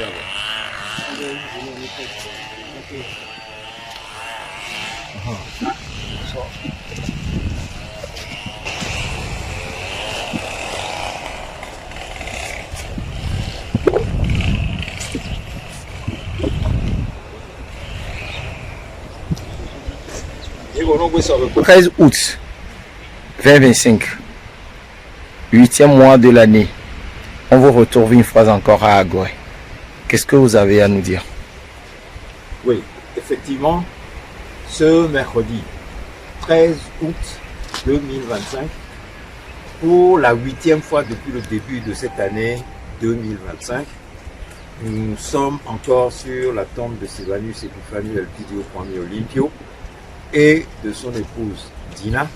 Le 13 août 2025, 8e mois de l'année, on vous retrouve une fois encore à Agoué. Qu'est-ce que vous avez à nous dire? Oui, effectivement, ce mercredi 13 août 2025, pour la 8e fois depuis le début de cette année 2025, nous sommes encore sur la tombe de Sylvanus Epiphanius Elpidio Kwame Olympio et de son épouse Dina.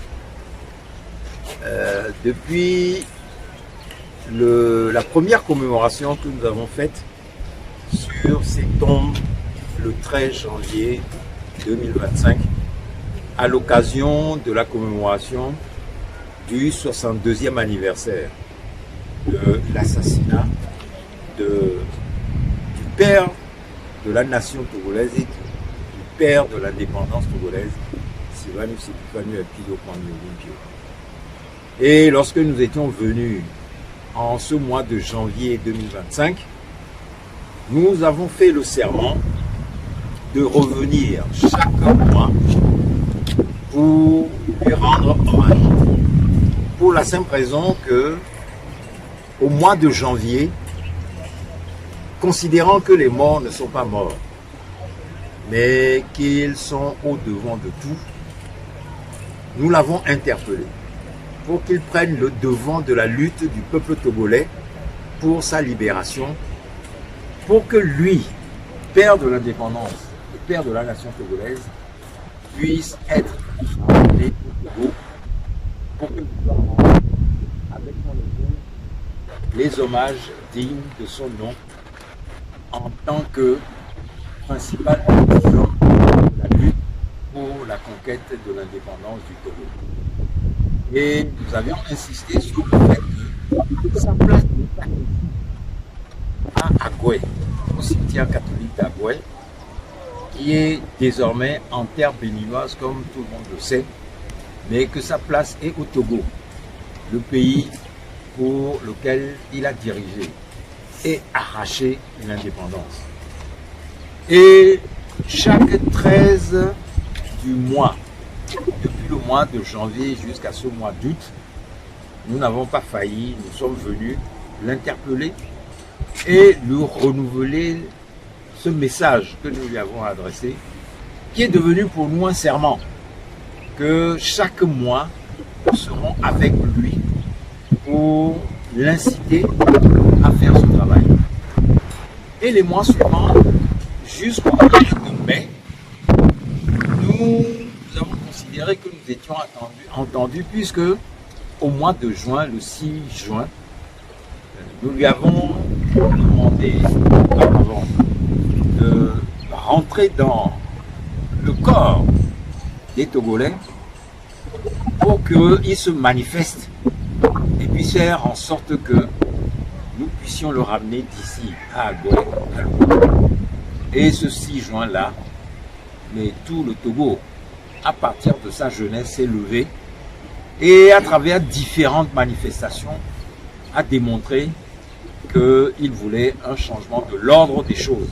Depuis la première commémoration que nous avons faite sur ces tombes le 13 janvier 2025, à l'occasion de la commémoration du 62e anniversaire de l'assassinat du père de la nation togolaise et du père de l'indépendance togolaise, Sylvanus Epiphanius Elpidio Kwame Olympio. Et lorsque nous étions venus en ce mois de janvier 2025, nous avons fait le serment de revenir chaque mois pour lui rendre hommage. Pour la simple raison que, au mois de janvier, considérant que les morts ne sont pas morts, mais qu'ils sont au-devant de tout, nous l'avons interpellé pour qu'il prenne le devant de la lutte du peuple togolais pour sa libération, pour que lui, père de l'indépendance et père de la nation togolaise, puisse être amené au Togo, pour que nous puissions avec son épouse les hommages dignes de son nom en tant que principal homme de la lutte pour la conquête de l'indépendance du Togo. Et nous avions insisté sur le fait que sa place à Agoué, au cimetière catholique d'Agoué, qui est désormais en terre béninoise comme tout le monde le sait, mais que sa place est au Togo, le pays pour lequel il a dirigé et arraché l'indépendance. Et chaque 13 du mois, depuis le mois de janvier jusqu'à ce mois d'août, nous n'avons pas failli, nous sommes venus l'interpeller et lui renouveler ce message que nous lui avons adressé, qui est devenu pour nous un serment, que chaque mois, nous serons avec lui pour l'inciter à faire ce travail. Et les mois suivants, jusqu'au mois de mai, nous avons considéré que nous étions entendus puisque au mois de juin, le 6 juin, nous lui avons demandé de rentrer dans le corps des Togolais pour qu'ils se manifestent et puissent faire en sorte que nous puissions le ramener d'ici à Agoué. Et ce 6 juin-là, mais tout le Togo, à partir de sa jeunesse, s'est levé et à travers différentes manifestations, a démontré qu'il voulait un changement de l'ordre des choses,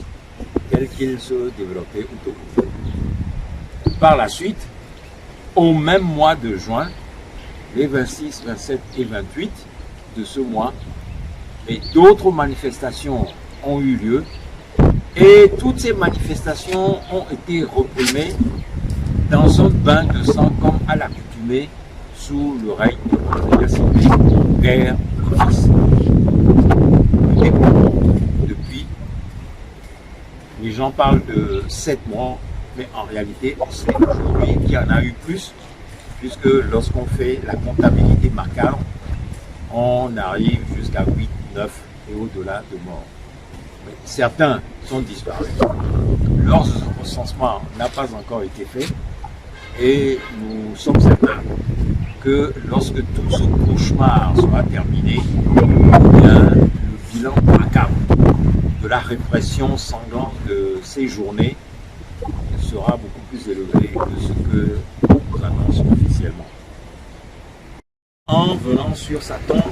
tel qu'il se développait au Togo. Par la suite, au même mois de juin, les 26, 27 et 28 de ce mois, et d'autres manifestations ont eu lieu, et toutes ces manifestations ont été reprimées dans un bain de sang comme à l'accoutumée sous le règne de père et fils. Depuis, les gens parlent de 7 mois, mais en réalité, on sait aujourd'hui qu'il y en a eu plus, puisque lorsqu'on fait la comptabilité macabre, on arrive jusqu'à 8, 9 et au-delà de morts. Mais certains sont disparus. Leur recensement n'a pas encore été fait et nous sommes certains que lorsque tout ce cauchemar sera terminé, eh bien, le bilan macabre de la répression sanglante de ces journées sera beaucoup plus élevé que ce que nous annonce officiellement. En venant sur sa tombe,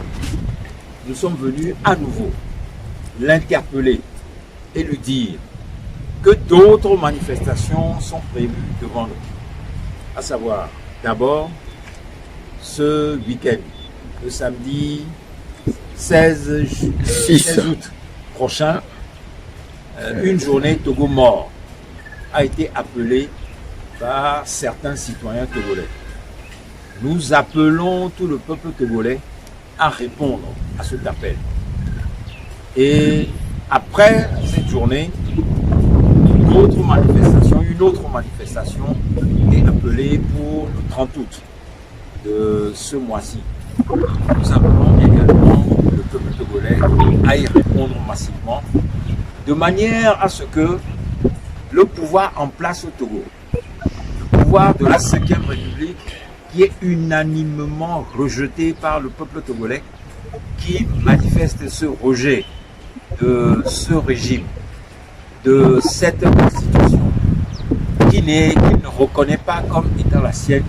nous sommes venus à nouveau l'interpeller et lui dire que d'autres manifestations sont prévues devant nous. À savoir, d'abord, ce week-end, le samedi 16 août prochain, une journée Togo mort a été appelée par certains citoyens togolais. Nous appelons tout le peuple togolais à répondre à cet appel. Et après cette journée, une autre manifestation est appelée pour le 30 août de ce mois-ci. Nous appelons également le peuple togolais à y répondre massivement, de manière à ce que le pouvoir en place au Togo, le pouvoir de la 5e République, qui est unanimement rejeté par le peuple togolais, qui manifeste ce rejet de ce régime, de cette constitution, qu'il ne reconnaît pas comme étant la sienne,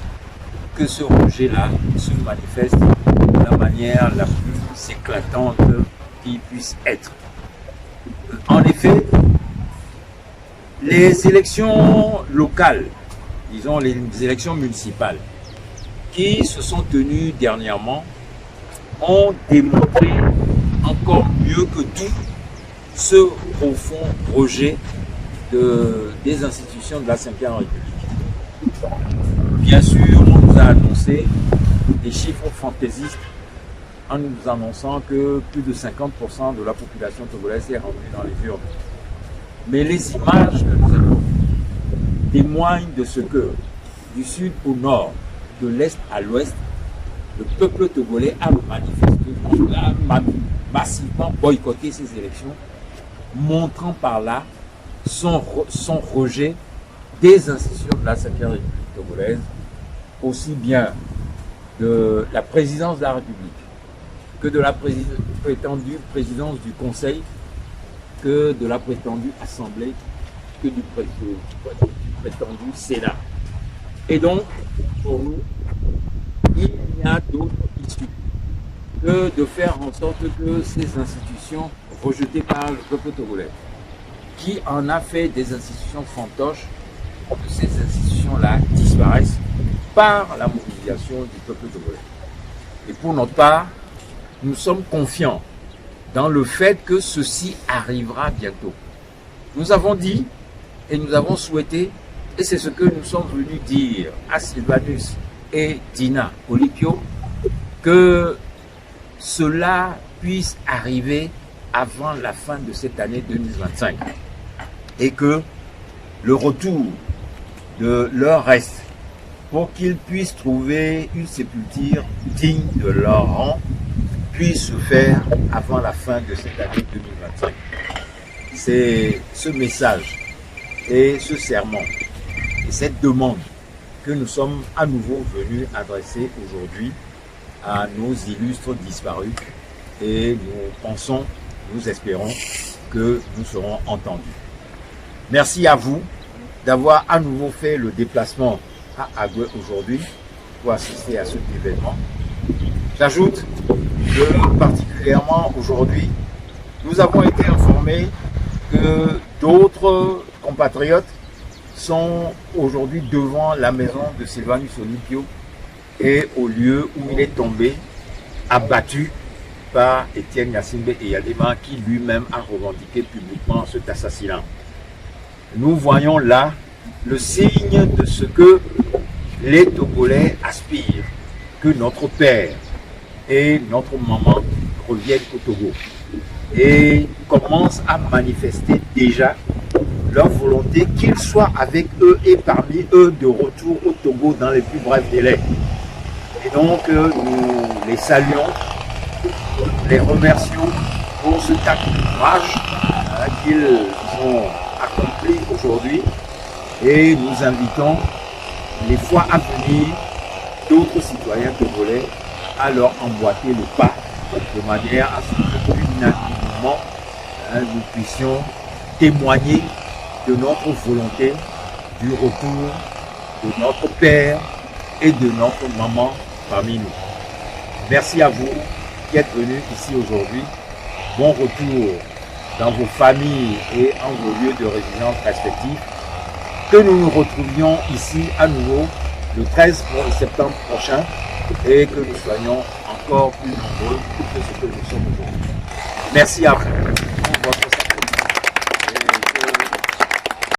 que ce rejet-là se manifeste de la manière la plus éclatante qui puisse être. En effet, les élections locales, disons les élections municipales, qui se sont tenues dernièrement, ont démontré encore mieux que tout ce profond rejet des institutions de la 5e République. Bien sûr, on nous a annoncé des chiffres fantaisistes en nous annonçant que plus de 50% de la population togolaise est rendue dans les urnes. Mais les images que nous avons témoignent de ce que, du sud au nord, de l'est à l'ouest, le peuple togolais a manifesté, a massivement boycotté ces élections, montrant par là son rejet des institutions de la 5e République togolaise, aussi bien de la présidence de la République que de la prétendue présidence du Conseil, que de la prétendue Assemblée, que du prétendu Sénat. Et donc, pour nous, il n'y a d'autre issue que de faire en sorte que ces institutions rejetées par le peuple togolais, qui en a fait des institutions fantoches, que ces institutions-là disparaissent par la mobilisation du peuple togolais. Et pour notre part, nous sommes confiants dans le fait que ceci arrivera bientôt. Nous avons dit et nous avons souhaité, et c'est ce que nous sommes venus dire à Sylvanus et Dina Olipio, que cela puisse arriver avant la fin de cette année 2025 et que le retour de leur reste, pour qu'ils puissent trouver une sépulture digne de leur rang, puisse se faire avant la fin de cette année 2025. C'est ce message et ce serment et cette demande que nous sommes à nouveau venus adresser aujourd'hui à nos illustres disparus, et nous pensons, nous espérons que nous serons entendus. Merci à vous d'avoir à nouveau fait le déplacement à Agoué aujourd'hui pour assister à cet événement. J'ajoute que particulièrement aujourd'hui, nous avons été informés que d'autres compatriotes sont aujourd'hui devant la maison de Sylvanus Olipio et au lieu où il est tombé, abattu par Étienne Gnassingbé Eyadema, qui lui-même a revendiqué publiquement cet assassinat. Nous voyons là le signe de ce que les Togolais aspirent, que notre père et notre maman reviennent au Togo et commencent à manifester déjà leur volonté qu'ils soient avec eux et parmi eux de retour au Togo dans les plus brefs délais. Et donc nous les saluons, les remercions pour ce acte de courage qu'ils ont accompli aujourd'hui, et nous invitons les fois à venir d'autres citoyens togolais à leur emboîter le pas de manière à ce que unanimement nous puissions témoigner de notre volonté du retour de notre père et de notre maman parmi nous. Merci à vous qui êtes venus ici aujourd'hui. Bon retour dans vos familles et en vos lieux de résidence respectifs. Que nous nous retrouvions ici à nouveau le 13 septembre prochain et que nous soyons encore plus nombreux que ce que nous sommes aujourd'hui. Merci à vous.